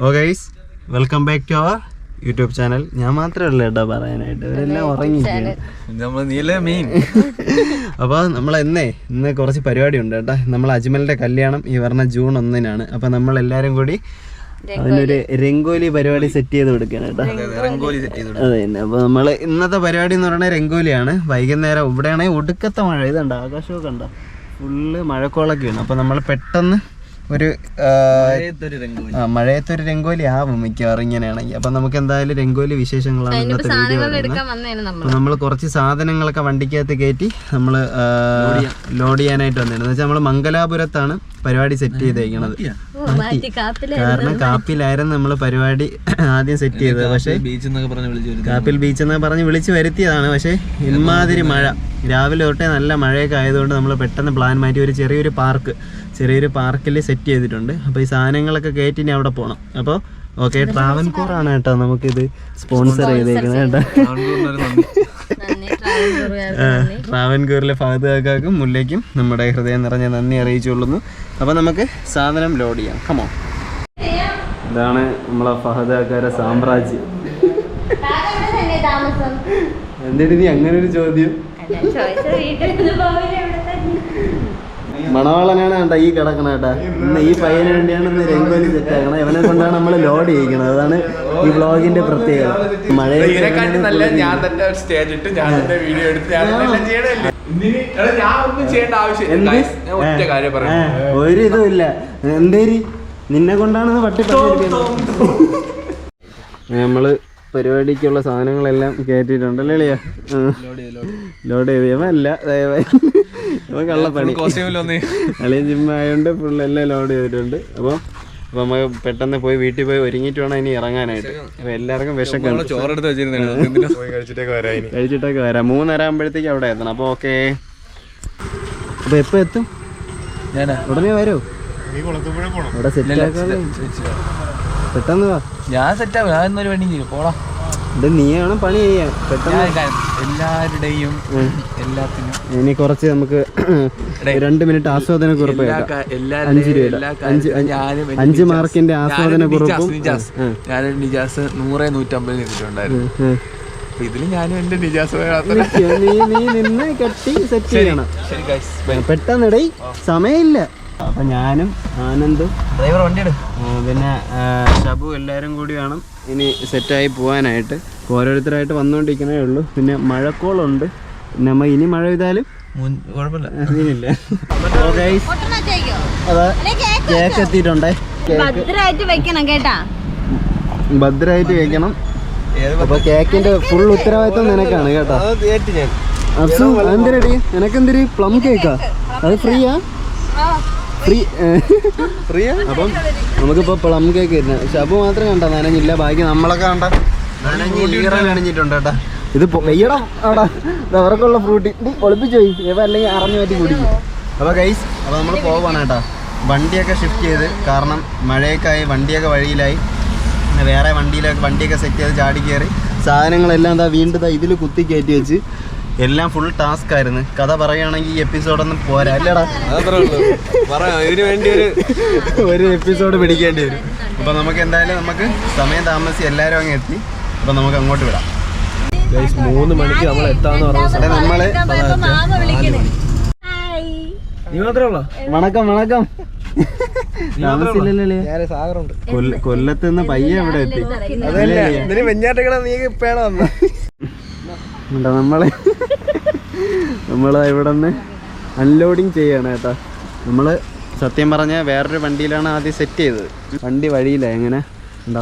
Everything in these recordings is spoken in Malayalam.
Oh guys, welcome back to our YouTube channel. ഞാൻ മാത്രമല്ല കേട്ടോ പറയാനായിട്ട്, ഇവരെല്ലാം ഉറങ്ങി. അപ്പോൾ നമ്മൾ ഇന്ന് കുറച്ച് പരിപാടി ഉണ്ട് കേട്ടോ. നമ്മൾ അജ്മലിൻ്റെ കല്യാണം ഈ പറഞ്ഞ ജൂൺ 1-നാണ്. അപ്പോൾ നമ്മളെല്ലാവരും കൂടി അതിനൊരു രംഗോലി പരിപാടി സെറ്റ് ചെയ്ത് കൊടുക്കുകയാണ് കേട്ടോ. അതെ തന്നെ. അപ്പോൾ നമ്മൾ ഇന്നത്തെ പരിപാടി എന്ന് പറയുന്നത് രംഗോലിയാണ്. വൈകുന്നേരം ഇവിടെയാണെങ്കിൽ ഒടുക്കത്തെ മഴ, ഇതുണ്ട് ആകാശമൊക്കെ ഉണ്ടോ, ഫുള്ള് മഴക്കോളൊക്കെയാണ്. അപ്പോൾ നമ്മൾ പെട്ടെന്ന് ഒരു മഴയത്തൊരു രംഗോലി ആവും മിക്കവാറും ഇങ്ങനെയാണെങ്കിൽ. അപ്പം നമുക്ക് എന്തായാലും രംഗോലി വിശേഷങ്ങളാണ് ഇന്നത്തെ വീഡിയോ. നമ്മൾ കുറച്ച് സാധനങ്ങളൊക്കെ വണ്ടിക്കകത്ത് കയറ്റി നമ്മൾ ലോഡ് ചെയ്യാനായിട്ട് വന്നിരുന്നത്. എന്ന് വെച്ചാൽ നമ്മൾ മംഗലാപുരത്താണ് പരിപാടി സെറ്റ് ചെയ്തേക്കണത്. കാരണം കാപ്പിലായിരുന്നു നമ്മൾ പരിപാടി ആദ്യം സെറ്റ് ചെയ്തത്. പക്ഷേ കാപ്പിൽ ബീച്ച് എന്നൊക്കെ പറഞ്ഞ് വിളിച്ച് വരുത്തിയതാണ്. പക്ഷേ ഇമാതിരി മഴ, രാവിലെ തൊട്ടേ നല്ല മഴയൊക്കെ ആയതുകൊണ്ട് നമ്മൾ പെട്ടെന്ന് പ്ലാൻ മാറ്റി ഒരു ചെറിയൊരു പാർക്കിൽ സെറ്റ് ചെയ്തിട്ടുണ്ട്. അപ്പോൾ ഈ സാധനങ്ങളൊക്കെ കയറ്റി ഇനി അവിടെ പോകണം. അപ്പോൾ ഓക്കെ, ട്രാവൻകൂർ ആണ് കേട്ടോ നമുക്കിത് സ്പോൺസർ ചെയ്തേക്കുന്നത് കേട്ടോ. ട്രാവൻകൂറിലെ ഫഹദ് കാക്കാക്കും മുല്ലേക്കും നമ്മുടെ ഹൃദയം നിറഞ്ഞ നന്ദി അറിയിച്ചുകൊള്ളുന്നു. അപ്പോൾ നമുക്ക് സാധനം ലോഡ് ചെയ്യാം. കമോ, ഇതാണ് നമ്മളെ ഫഹദ് കാക്കാരെ സാമ്രാജ്യം. എന്തിട്ട് നീ അങ്ങനെ ഒരു ചോദ്യം? മണവാളനാണ് കേട്ടോ ഈ കിടക്കണ കേട്ടാ. ഇന്ന് ഈ പയ്യന് വേണ്ടിയാണ് ഇന്ന് രംഗോലി സെറ്റ് ആക്കണം. ഇവനെ കൊണ്ടാണ് നമ്മൾ ലോഡ് ചെയ്യിക്കുന്നത്. അതാണ് ഈ വ്ളോഗിന്റെ പ്രത്യേകത. മഴ ഒരു ഇതും ഇല്ല. എന്തേരി നിന്നെ കൊണ്ടാണ് പട്ടി നമ്മള് പരിപാടിക്കുള്ള സാധനങ്ങളെല്ലാം കയറ്റിയിട്ടുണ്ട്. അല്ലേ ലോഡ് ചെയ്തല്ല, ദയവായി കള്ളപ്പണി. അളിയൻ ജിമ്മായോണ്ട് ഫുൾ എല്ലാം ലോഡ് ചെയ്തിട്ടുണ്ട്. അപ്പോൾ നമുക്ക് പെട്ടെന്ന് പോയി വീട്ടിൽ പോയി ഒരുങ്ങിയിട്ട് വേണം ഇനി ഇറങ്ങാനായിട്ട്. അപ്പോൾ എല്ലാവർക്കും വിശക്കുണ്ട്. കഴിച്ചിട്ടൊക്കെ വരാം. 3:30 ആകുമ്പോഴത്തേക്ക് അവിടെ എത്തണം. അപ്പോൾ ഓക്കെ. അപ്പോൾ എപ്പോൾ എത്തും? ഉടനെ വരൂ. അവിടെ സെറ്റ് ആക്കാതെ പെട്ടെന്ന് വാ. ഞാൻ സെറ്റാവും. ഞാൻ ഇന്നൊരു പണി ചെയ്യും. പോടാ, ഇത് നീയാണ് പണി ചെയ്യാൻ. പെട്ടെന്ന് എല്ലാവരുടെയും എല്ലാത്തിനും ഇനി കുറച്ച് നമുക്ക് 2 മിനിറ്റ് ആസ്വാദന കുറിപ്പ് 5 രൂപ 5 മാർക്കിന്റെ ആസ്വാദന കുറിപ്പും. ഞാനൊരു നിജാസ് 100-150 കിട്ടിയിട്ടുണ്ടായിരുന്നു. ഇതില് ഞാനും എന്റെ നിജാസ് നീ നിന്ന് കെട്ടി സെറ്റ് ചെയ്യണം. പെട്ടെന്നിടയിൽ സമയമില്ല. അപ്പം ഞാനും ആനന്ദും ഡ്രൈവർ വണ്ടിയുടെ പിന്നെ ഷബു എല്ലാവരും കൂടി വേണം ഇനി സെറ്റായി പോകാനായിട്ട്. ഓരോരുത്തരായിട്ട് വന്നുകൊണ്ടിരിക്കണേ ഉള്ളൂ. പിന്നെ മഴക്കോളുണ്ട്. നമ്മ ഇനി മഴ പെയ്താലും കുഴപ്പമില്ല, സീനില്ല. അതാ കേക്ക് എത്തിയിട്ടുണ്ടേ. ഭദ്രമായിട്ട് വെക്കണം. അപ്പൊ കേക്കിന്റെ ഫുൾ ഉത്തരവാദിത്വം നിനക്കാണ് കേട്ടോ. അബ്സു എന്തിനടി നിനക്കെന്തിരി? പ്ലം കേക്കാ? അത് ഫ്രീയാ? ഫ്രീയാ? അപ്പം നമുക്കിപ്പോൾ പ്ലം കേക്ക് വരുന്നത്. ഷബു മാത്രം കണ്ട നനഞ്ഞില്ല, ബാക്കി നമ്മളൊക്കെ കണ്ട നനഞ്ഞ് ഈറനണിഞ്ഞിട്ടുണ്ട് കേട്ടോ. ഇത് വെയ്യണം അവിടെ അവർക്കുള്ള ഫ്രൂട്ടി ഒളിപ്പിച്ചു പോയി. ഇവ അല്ലെങ്കിൽ അറിഞ്ഞു പറ്റി കുടിക്കും. അപ്പോൾ ഗൈസ്, അപ്പോൾ നമ്മൾ പോവാണ് കേട്ടോ. വണ്ടിയൊക്കെ ഷിഫ്റ്റ് ചെയ്ത്, കാരണം മഴയൊക്കെ ആയി, വണ്ടിയൊക്കെ വഴിയിലായി. വേറെ വണ്ടിയൊക്കെ സെറ്റ് ചെയ്ത് ചാടി കയറി സാധനങ്ങളെല്ലാം എന്താ വീണ്ടും ഇതിൽ കുത്തി കയറ്റി വെച്ച് എല്ലാം ഫുൾ ടാസ്ക് ആയിരുന്നു. കഥ പറയുകയാണെങ്കിൽ ഈ എപ്പിസോഡൊന്നും പോരാ. അല്ലടാ, ഇതിനു വേണ്ടി ഒരു എപ്പിസോഡ് പിടിക്കേണ്ടി വരും. അപ്പോൾ നമുക്ക് എന്തായാലും നമുക്ക് സമയം താമസിച്ച് എല്ലാവരും അങ്ങ് എത്തി. അപ്പോൾ നമുക്ക് അങ്ങോട്ട് വിടാം. 3 മണിക്ക് നമ്മൾ എത്താന്ന് പറഞ്ഞത്. നമ്മള് വണക്കം കൊല്ലത്ത് നിന്ന് പയ്യെ ഇവിടെ എത്തി. നമ്മള് ഇവിടെ നിന്ന് അൺലോഡിങ് ചെയ്യാണ് കേട്ടോ. നമ്മള് സത്യം പറഞ്ഞാൽ വേറൊരു വണ്ടിയിലാണ് ആദ്യം സെറ്റ് ചെയ്തത്. വണ്ടി വഴിയില്ല. എങ്ങനെ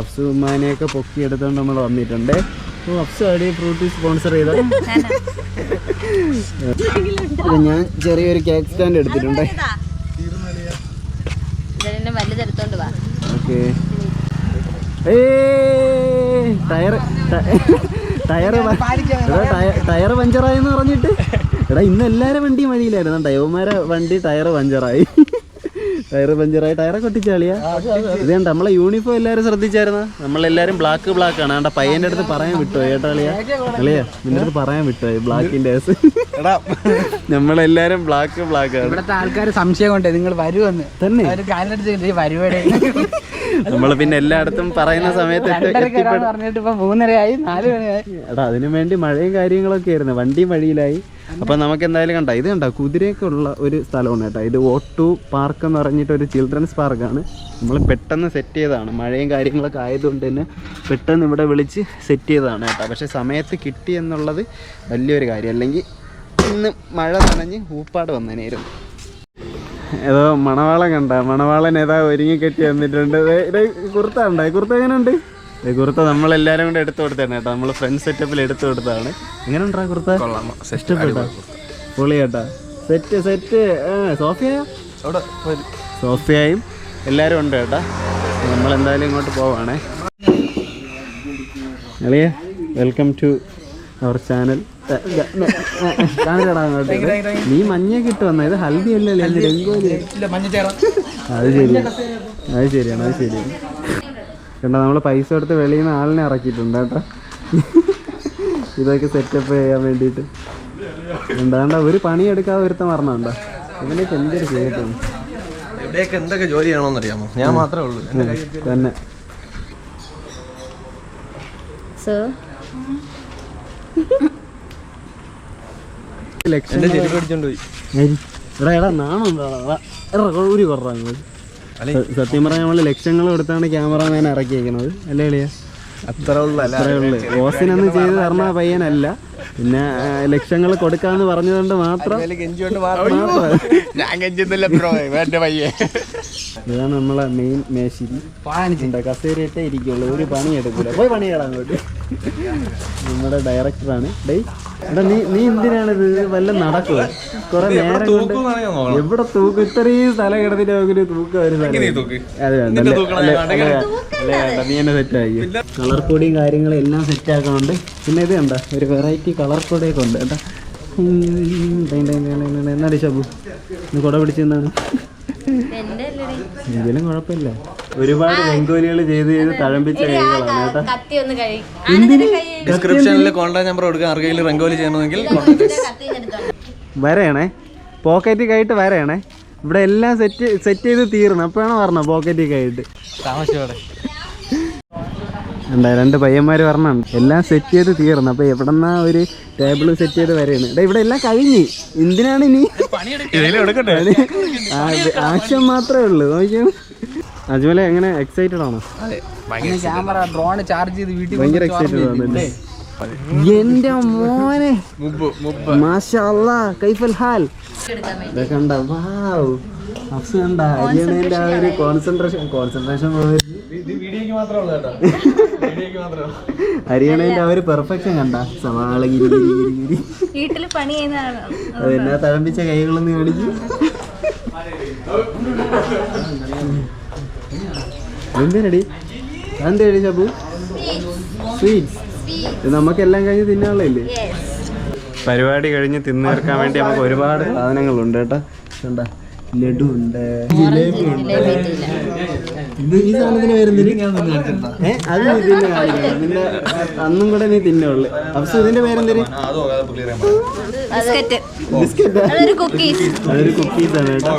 അഫ്സു ഉമ്മാനെയൊക്കെ പൊക്കി എടുത്തോണ്ട് നമ്മൾ വന്നിട്ടുണ്ട്. അഫ്സു അടി ഫ്രൂട്ടി സ്പോൺസർ ചെയ്ത ഞാൻ ചെറിയൊരു കേക്ക് സ്റ്റാൻഡ് എടുത്തിട്ടുണ്ട്. ഓക്കെ. ടയർ പഞ്ചറായെന്ന് പറഞ്ഞിട്ട് എടാ ഇന്ന് എല്ലാവരും വണ്ടി വഴിയിലായിരുന്നു. ഡൈവർമാരെ വണ്ടി ടയർ പഞ്ചറായി. ടയറൊക്കെ ഒട്ടിച്ചാളിയാ. ഇത് കണ്ട നമ്മളെ യൂണിഫോം എല്ലാവരും ശ്രദ്ധിച്ചായിരുന്ന? നമ്മളെല്ലാരും ബ്ലാക്ക് ആണ്. കണ്ട പയ്യന്റെ അടുത്ത് പറയാൻ വിട്ടോ ഏട്ടാ അളിയാ നിന്റെ അടുത്ത് പറയാൻ വിട്ടോ ബ്ലാക്കിന്റെ കേസ്. നമ്മളെല്ലാരും ബ്ലാക്ക് ആണ്. ഇവിടുത്തെ ആൾക്കാർ സംശയം കൊണ്ടേ നിങ്ങൾ വരുമെന്ന് തന്നെ. നമ്മള് പിന്നെ എല്ലായിടത്തും പറയുന്ന സമയത്ത് പറഞ്ഞിട്ട് ഇപ്പൊ 3:30 4 മണിയായി. എടാ അതിനു വേണ്ടി മഴയും കാര്യങ്ങളൊക്കെ ആയിരുന്നു, വണ്ടിയും വഴിയിലായി. അപ്പൊ നമുക്ക് എന്തായാലും കണ്ട ഇത് കണ്ട കുതിരയൊക്കെ ഉള്ള ഒരു സ്ഥലമാണ് കേട്ടോ. ഇത് O2 പാർക്ക് എന്ന് പറഞ്ഞിട്ട് ഒരു ചിൽഡ്രൻസ് പാർക്കാണ്. നമ്മൾ പെട്ടെന്ന് സെറ്റ് ചെയ്തതാണ്, മഴയും കാര്യങ്ങളൊക്കെ ആയതുകൊണ്ട് തന്നെ പെട്ടെന്ന് ഇവിടെ വിളിച്ച് സെറ്റ് ചെയ്തതാണ് കേട്ടോ. പക്ഷെ സമയത്ത് കിട്ടി എന്നുള്ളത് വലിയൊരു കാര്യം, അല്ലെങ്കിൽ ഇന്ന് മഴ നനഞ്ഞ് ഊപ്പാട് വന്നേനായിരുന്നു. ഏതോ മണവാളൻ കണ്ട, മണവാളൻ ഏതാ ഒരുങ്ങി കെട്ടി വന്നിട്ടുണ്ട്. കുർത്ത ഉണ്ടോ? കുർത്ത എങ്ങനെ ഉണ്ട്? കുർത്ത നമ്മളെല്ലാവരും കൂടെ എടുത്തു കൊടുത്താണ് കേട്ടോ. നമ്മൾ ഫ്രണ്ട് സെറ്റപ്പിൽ എടുത്തു കൊടുത്തതാണ്. എങ്ങനെ ഉണ്ടാ കുർത്ത? ഇഷ്ടപ്പെട്ടോ? പൊളി കേട്ടാ. Set set. സോഫിയായും എല്ലാവരും ഉണ്ട് കേട്ടാ. നമ്മളെന്തായാലും ഇങ്ങോട്ട് പോവാണേ. അളിയ വെൽക്കം ടു അവർ ചാനൽ. നീ മഞ്ഞയൊക്കെ ഇട്ട് വന്ന, ഇത് ഹൽദി അല്ലല്ലേ, രംഗോലി. അത് ശരിയാണ്, അത് ശരിയാണ്, അത് ശരിയാണ്. കണ്ടോ നമ്മൾ പൈസ കൊടുത്ത് വെളിയിൽ നിന്ന് ആളിനെ ഇറക്കിയിട്ടുണ്ട് കേട്ടോ, ഇതൊക്കെ സെറ്റപ്പ് ചെയ്യാൻ വേണ്ടിയിട്ട്. എന്താണ്ട ഒരു പണിയെടുക്കാതെ ഒരുത്തം പറഞ്ഞുണ്ടോ? ഇവനൊക്കെ എന്തൊരു ചെയ്തിട്ടാണ്. ഇവിടെയൊക്കെ എന്തൊക്കെ ജോലി ചെയ്യണമെന്നറിയാമോ? ഞാൻ മാത്രമേ ഉള്ളൂ തന്നെ. സത്യം പറഞ്ഞാൽ നമ്മള് ലക്ഷങ്ങൾ കൊടുത്താണ് ക്യാമറമാൻ ഇറക്കിയേക്കണത് അല്ലേ എളിയ? അത്രേ ഉള്ളു. ഓസിനൊന്നും ചെയ്ത് തരണ പയ്യനല്ല, പിന്നെ ലക്ഷങ്ങൾ കൊടുക്കാന്ന് പറഞ്ഞതുകൊണ്ട് മാത്രം. ഇതാണ് നമ്മളെ മെയിൻ മേശിരി. കസേരയിട്ടേ ഇരിക്കുള്ളൂ, ഒരു പണി എടുക്കൂല. പോയി പണി കേടാൻ അങ്ങോട്ട്. നമ്മുടെ ഡയറക്ടറാണ്. ഡേയ് എടാ നീ എന്തിനാണിത്? വല്ല നടക്കുക കുറെ നേരം കൊണ്ട് എവിടെ തൂക്കും? ഇത്രയും സ്ഥലം കിടന്നിട്ട് നോക്കി തൂക്കം ഒരു അത് വേണ്ട, നീ എന്നെ സെറ്റാക്കി. കളർ പൊടിയും കാര്യങ്ങളും എല്ലാം സെറ്റാക്കുന്നുണ്ട്. പിന്നെ ഇത് കണ്ട ഒരു വെറൈറ്റി കളർ പൊടിയൊക്കെ ഉണ്ട് കേട്ടോ. എന്നാടി ഷബു ഇന്ന് കുട പിടിച്ചെന്നാണ്? ഇതിലും കുഴപ്പമില്ല. ഒരുപാട് രംഗോലികൾ ചെയ്ത് തഴമ്പിച്ച കൈകളാണ് കേട്ടോ. ഡിസ്ക്രിപ്ഷനിൽ കോൺടാക്ട് നമ്പർ കൊടുക്കുക, ആർക്കെങ്കിലും രംഗോലി ചെയ്യണമെങ്കിൽ വരയണേ, പോക്കറ്റിൽ കയയിട്ട് വരയണേ. ഇവിടെ എല്ലാം സെറ്റ് ചെയ്ത് തീർന്നു. അപ്പോഴാണ് പറഞ്ഞ പോക്കറ്റിൽ കയയിട്ട് താമസിച്ചോടെ എന്താ. 2 പയ്യന്മാർ പറഞ്ഞാണ് എല്ലാം സെറ്റ് ചെയ്ത് തീർന്നു. അപ്പോൾ എവിടെന്നാ ഒരു ടേബിൾ സെറ്റ് ചെയ്ത് വരെയാണ്. ഇവിടെ എല്ലാം കഴിഞ്ഞ്. എന്തിനാണ് ഇനി ആവശ്യം മാത്രമേ ഉള്ളൂ. നോക്കിയോ അജ്മലെ, എങ്ങനെ എക്സൈറ്റഡ് ആണോ? ക്യാമറ ഡ്രോൺ ചാർജ് ചെയ്ത് വീട്ടിൽ ഭയങ്കര എക്സൈറ്റഡ് ആണ്. എന്റെ മോനെ മാഷാ അല്ലാഹ്, കൈഫൽ ഹാൽ. ഇതൊക്കെ കണ്ട, വാവ് അഫ്സ് കണ്ട. ഹരിയാണേന്റെ ആ ഒരു കോൺസെൻട്രേഷൻ ഹരിയാണേന്റെ ആ ഒരു പെർഫെക്ഷൻ കണ്ട. സവാള വീട്ടില് പണി ചെയ്യുന്നതാണ്. അതെന്നാ തഴമ്പിച്ച കൈകളൊന്നും കാണിച്ചു. എന്തിനടി അതെന്തേടി ഷബു? സ്വീറ്റ്സ്. ഇത് നമുക്കെല്ലാം കഴിഞ്ഞ് തിന്നാനുള്ളതല്ലേ? പരിപാടി കഴിഞ്ഞ് തിന്നേർക്കാൻ വേണ്ടി നമുക്ക് ഒരുപാട് സാധനങ്ങളുണ്ട് കേട്ടോ. കണ്ട ലഡു ഉണ്ട്, ജിലേബി ഉണ്ട്. ഇത് ഈ സാധനത്തിന് പേരെന്തിന്? അത് നീ തിന്നെ കാണിക്കണം. നിന്റെ അന്നും കൂടെ നീ തിന്നുള്ളു. അപ്പൊ ഇതിന്റെ പേരെന്തിന്? ബിസ്ക്കറ്റ്. അതൊരു കുക്കീസാണ് കേട്ടോ.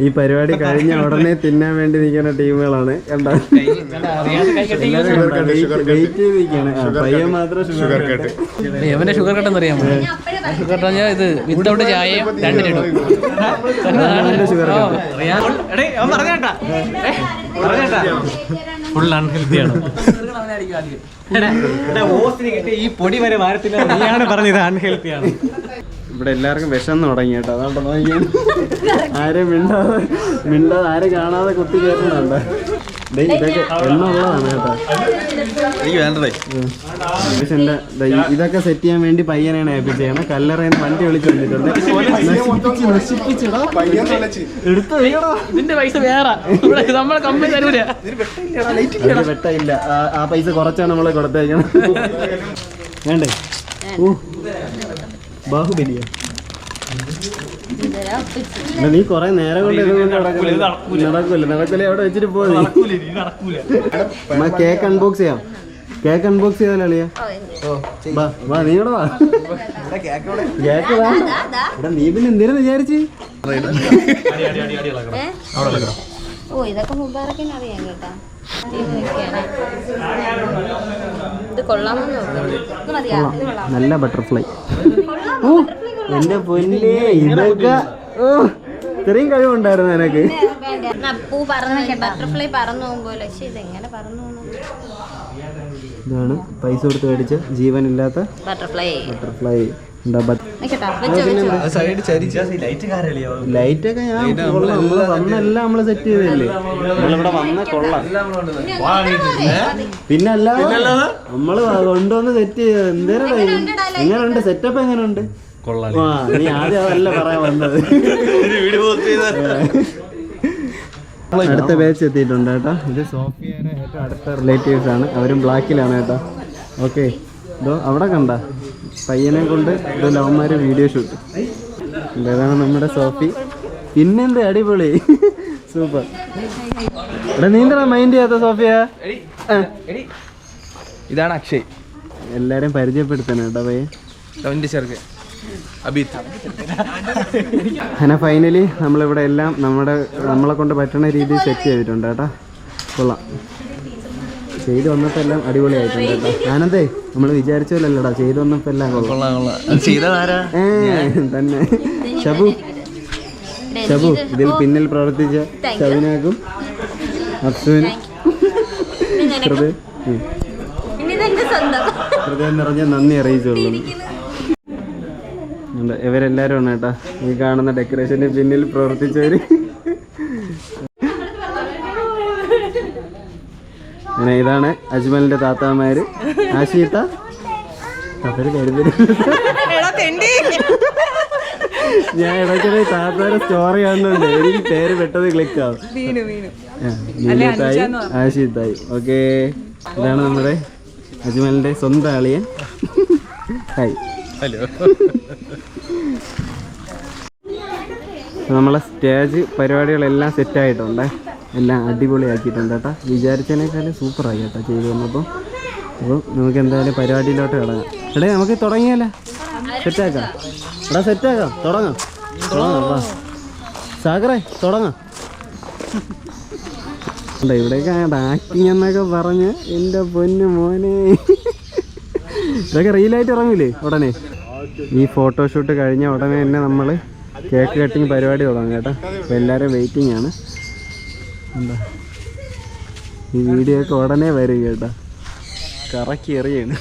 ഈ പരിപാടി കഴിഞ്ഞ ഉടനെ തിന്നാൻ വേണ്ടി നിൽക്കുന്ന ടീമുകളാണ്. കണ്ടോ വെയിറ്റ് ചെയ്ത് നിൽക്കാണ്. പയ്യൻ മാത്രം ഷുഗർ കട്ട്. എവന്റെ ഷുഗർ കട്ട് എന്നറിയാമോ? ഷുഗർ കട്ട് ഇത് വിത്തൗട്ട് ചായയും 2 ലഡു. Sugar full അൺഹെൽത്തിയാണ്. ഈ പൊടി വരെ വാരത്തില്ല, നീയാണ് പറഞ്ഞത് അൺഹെൽത്തിയാണ്. ഇവിടെ എല്ലാവർക്കും വിശന്ന് തുടങ്ങി കേട്ടോ. അതുകൊണ്ട് നോക്കിയാൽ ആരും മിണ്ടാതെ ആരും കാണാതെ കുത്തി കയറുന്നുണ്ട്. ഇതൊക്കെ എണ്ണ ഉള്ളതാണ് കേട്ടോ. ഇതൊക്കെ സെറ്റ് ചെയ്യാൻ വേണ്ടി പയ്യനാണ് ഏൽപ്പിച്ചേണ്. കല്ലറയിൽ വണ്ടി വിളിച്ചു വന്നിട്ടുണ്ട്. ഇതിന്റെ പൈസ വേറെ നമ്മളെ കമ്പനി തരൂല. വെട്ടയില്ല. ആ പൈസ കുറച്ചാണ് നമ്മളെ കൊടുത്തേക്കണം. വേണ്ടേ? ഓ ബാഹുബലിയ. നീ കൊറേ നേരം കൊണ്ട് ഇതുകൊണ്ട് നടക്കൂല. അവിടെ വെച്ചിട്ട് പോയി. കേക്ക് അൺബോക്സ് ചെയ്യാം. കേക്ക് അൺബോക്സ് ചെയ്താലോ അളിയാ? വാ നീ ഇവിടെ വാ. കേക്ക് വാ. ഇവിടെ നീ പിന്നെ എന്തിനാ വിചാരിച്ച്? ഓ ഇതൊക്കെ മുബാറക്കിന് അറിയാം കേട്ടാ. ഇത് കൊള്ളാമെന്ന് നോക്കുന്നു. ഇത് മതിയാ? ഇത് കൊള്ളാം. നല്ല ബട്ടർഫ്ലൈ. ഓ എന്റെ പൊന്നേ, ഇതൊക്കെ ഓ ഇത്രയും കഴിവുണ്ടായിരുന്നു എനക്ക്. പൂ പറന്ന് ബട്ടർഫ്ലൈ പറന്നു പോകുമ്പോലെ. പക്ഷെ ഇതെങ്ങനെ പറന്നു പോകുന്നു? ഇതാണ് പൈസ കൊടുത്ത് മേടിച്ച ജീവനില്ലാത്ത ബട്ടർഫ്ലൈ. ബട്ടർഫ്ലൈ. സൈഡ് ചരിച്ച ലൈറ്റ് ഒക്കെ ഞാൻ കൊള്ളാം. നമ്മള് വന്നെല്ലാം നമ്മള് സെറ്റ് ചെയ്തല്ലേ. നമ്മളിവിടെ വന്ന കൊള്ളാം. പിന്നെ അല്ലാതെ നമ്മള് കൊണ്ടുവന്ന് സെറ്റ് ചെയ്ത് എന്തേരം എങ്ങനെയുണ്ട്? സെറ്റപ്പ് എങ്ങനെയുണ്ട്? ആ നീ ആദ്യം അതല്ല പറയാൻ വന്നത്. അടുത്ത ബാച്ച് എത്തിയിട്ടുണ്ട് കേട്ടോ. ഇത് സോഫിയയുടെ ഏറ്റവും അടുത്ത റിലേറ്റീവ്സ് ആണ്. അവരും ബ്ലാക്കിലാണ് കേട്ടോ. ഓക്കെ, ഇതോ അവിടെ കണ്ട പയ്യനെ കൊണ്ട് ഇത് ലവന്മാര് വീഡിയോ ഷൂട്ട്. ഇതാണ് നമ്മുടെ സോഫി. പിന്നെന്ത് അടിപൊളി, സൂപ്പർ. ഇവിടെ നീന്തണ മൈൻഡ് ചെയ്യാത്ത സോഫിയ. ഇതാണ് അക്ഷയ്, എല്ലാരെയും പരിചയപ്പെടുത്തണം കേട്ടോ പയ്യൻ. അവന്റെ ചെറുക്കൻ അബീത്. അങ്ങനെ ഫൈനലി നമ്മളിവിടെ എല്ലാം നമ്മളെ കൊണ്ട് പറ്റുന്ന രീതിയിൽ സെറ്റ് ചെയ്തിട്ടുണ്ട് കേട്ടോ. കൊള്ളാം. ചെയ്ത് വന്നപ്പോൾ എല്ലാം അടിപൊളിയായിട്ടുണ്ട് കേട്ടോ. ആനന്ദേ നമ്മൾ വിചാരിച്ച പോലല്ലടാ, ചെയ്ത് വന്നപ്പോൾ എല്ലാം കൊള്ളാം. തന്നെ ഷബു ഇതിൽ പിന്നിൽ പ്രവർത്തിച്ച ഷബിനാക്കും അഫ്സുവിനും ഹൃദയം നിറഞ്ഞ നന്ദി അറിയിച്ചോളൂ. ഇവരെല്ലാരും ആണ് കേട്ടാ ഈ കാണുന്ന ഡെക്കറേഷന് പിന്നിൽ പ്രവർത്തിച്ചവര്. അങ്ങനെ ഇതാണ് അജ്മലിന്റെ താത്താമാര്. ആശീത്ത അവര് കരുതൽ. ഞാൻ ഇടയ്ക്കിടെ താത്താരെ സ്റ്റോറി കാണുന്നുണ്ട്, എനിക്ക് പേര് പെട്ടെന്ന് ക്ലിക്ക് ആവും. നീനത്തായി ആശീത്തായി. ഓക്കെ, ഇതാണ് നമ്മുടെ അജ്മലിന്റെ സ്വന്തം ആളിയൻ. ഹായ്. ഹലോ. നമ്മളെ സ്റ്റേജ് പരിപാടികളെല്ലാം സെറ്റായിട്ടുണ്ട്, എല്ലാം അടിപൊളിയാക്കിയിട്ടുണ്ട് കേട്ടോ. വിചാരിച്ചതിനേക്കാളും സൂപ്പറായി കേട്ടോ ചെയ്തു വന്നപ്പോൾ. അപ്പോൾ നമുക്ക് എന്തായാലും പരിപാടിയിലോട്ട് കിടങ്ങാം. എടേ നമുക്ക് തുടങ്ങിയാലോ? സെറ്റാക്കാം എടാ, സെറ്റാക്കാം. തുടങ്ങാം വാ സാഗറേ, തുടങ്ങാം. ഇവിടേക്ക് ആക്ടിങ് എന്നൊക്കെ പറഞ്ഞ് എൻ്റെ പൊന്നു മോനെ ഇതൊക്കെ റീലായിട്ട് ഇറങ്ങില്ലേ ഉടനെ. ഈ ഫോട്ടോഷൂട്ട് കഴിഞ്ഞ ഉടനെ തന്നെ നമ്മൾ കേക്ക് കട്ടിങ് പരിപാടി തുടങ്ങും കേട്ടോ. അപ്പോൾ എല്ലാവരും വെയിറ്റിംഗ് ആണ്. എന്താ ഈ വീഡിയോ ഒക്കെ ഉടനെ വരും കേട്ടോ. കറക്കി എറിയാണ്.